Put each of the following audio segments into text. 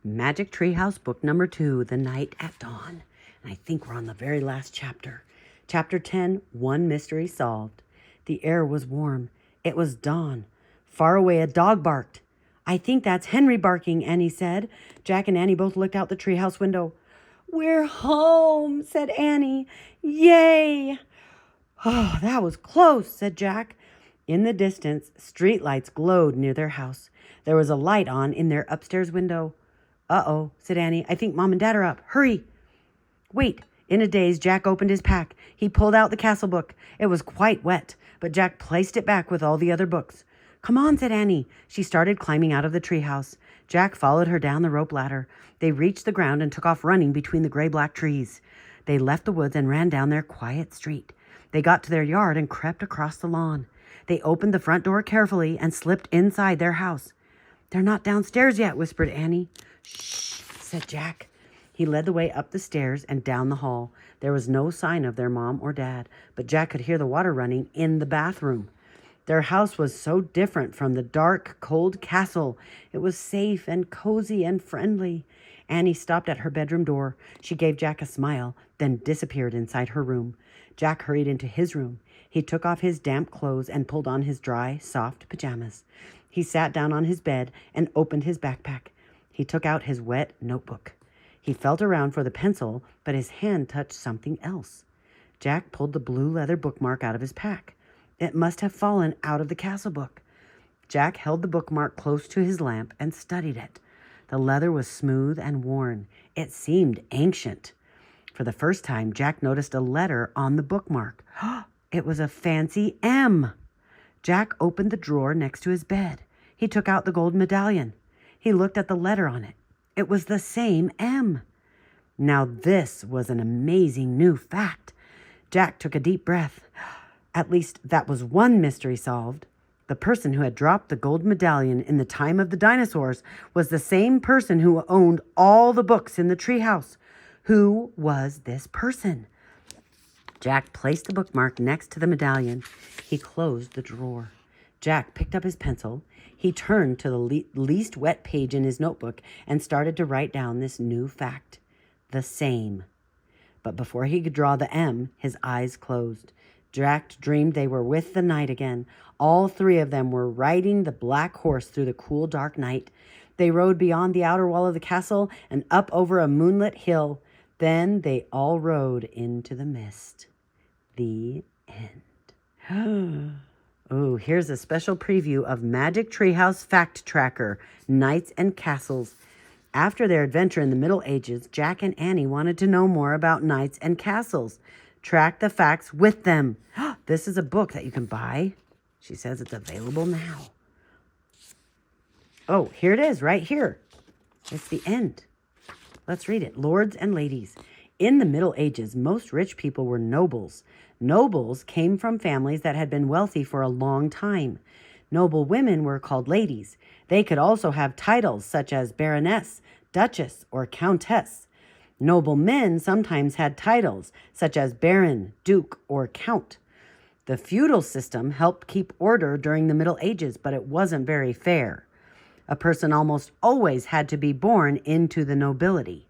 Magic Treehouse book number 2, The Night at Dawn. And I think we're on the very last chapter. Chapter 10, One Mystery Solved. The air was warm. It was dawn. Far away a dog barked. I think that's Henry barking, Annie said. Jack and Annie both looked out the treehouse window. We're home, said Annie. Yay! Oh, that was close, said Jack. In the distance, streetlights glowed near their house. There was a light on in their upstairs window. Uh-oh, said Annie. I think Mom and Dad are up. Hurry. Wait. In a daze, Jack opened his pack. He pulled out the castle book. It was quite wet, but Jack placed it back with all the other books. Come on, said Annie. She started climbing out of the treehouse. Jack followed her down the rope ladder. They reached the ground and took off running between the gray-black trees. They left the woods and ran down their quiet street. They got to their yard and crept across the lawn. They opened the front door carefully and slipped inside their house. They're not downstairs yet, whispered Annie. Shh, said Jack. He led the way up the stairs and down the hall. There was no sign of their mom or dad, but Jack could hear the water running in the bathroom. Their house was so different from the dark, cold castle. It was safe and cozy and friendly. Annie stopped at her bedroom door. She gave Jack a smile, then disappeared inside her room. Jack hurried into his room. He took off his damp clothes and pulled on his dry, soft pajamas. He sat down on his bed and opened his backpack. He took out his wet notebook. He felt around for the pencil, but his hand touched something else. Jack pulled the blue leather bookmark out of his pack. It must have fallen out of the castle book. Jack held the bookmark close to his lamp and studied it. The leather was smooth and worn. It seemed ancient. For the first time, Jack noticed a letter on the bookmark. It was a fancy M. Jack opened the drawer next to his bed. He took out the gold medallion. He looked at the letter on it. It was the same M. Now this was an amazing new fact. Jack took a deep breath. At least that was one mystery solved. The person who had dropped the gold medallion in the time of the dinosaurs was the same person who owned all the books in the treehouse. Who was this person? Jack placed the bookmark next to the medallion. He closed the drawer. Jack picked up his pencil. He turned to the least wet page in his notebook and started to write down this new fact. The same. But before he could draw the M, his eyes closed. Jack dreamed they were with the night again. All three of them were riding the black horse through the cool, dark night. They rode beyond the outer wall of the castle and up over a moonlit hill. Then they all rode into the mist. The end. Oh, here's a special preview of Magic Treehouse Fact Tracker, Knights and Castles. After their adventure in the Middle Ages, Jack and Annie wanted to know more about knights and castles. Track the facts with them. This is a book that you can buy. She says it's available now. Oh, here it is, right here. It's the end. Let's read it. Lords and ladies. In the Middle Ages, most rich people were nobles. Nobles came from families that had been wealthy for a long time. Noble women were called ladies. They could also have titles such as baroness, duchess, or countess. Noble men sometimes had titles such as baron, duke, or count. The feudal system helped keep order during the Middle Ages, but it wasn't very fair. A person almost always had to be born into the nobility.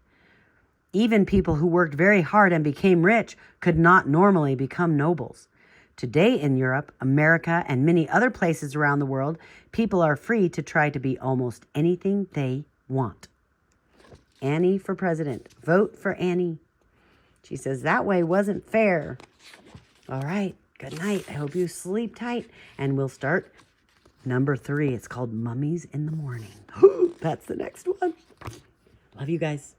Even people who worked very hard and became rich could not normally become nobles. Today in Europe, America, and many other places around the world, people are free to try to be almost anything they want. Annie for president. Vote for Annie. She says that way wasn't fair. All right. Good night. I hope you sleep tight. And we'll start number 3. It's called Mummies in the Morning. That's the next one. Love you guys.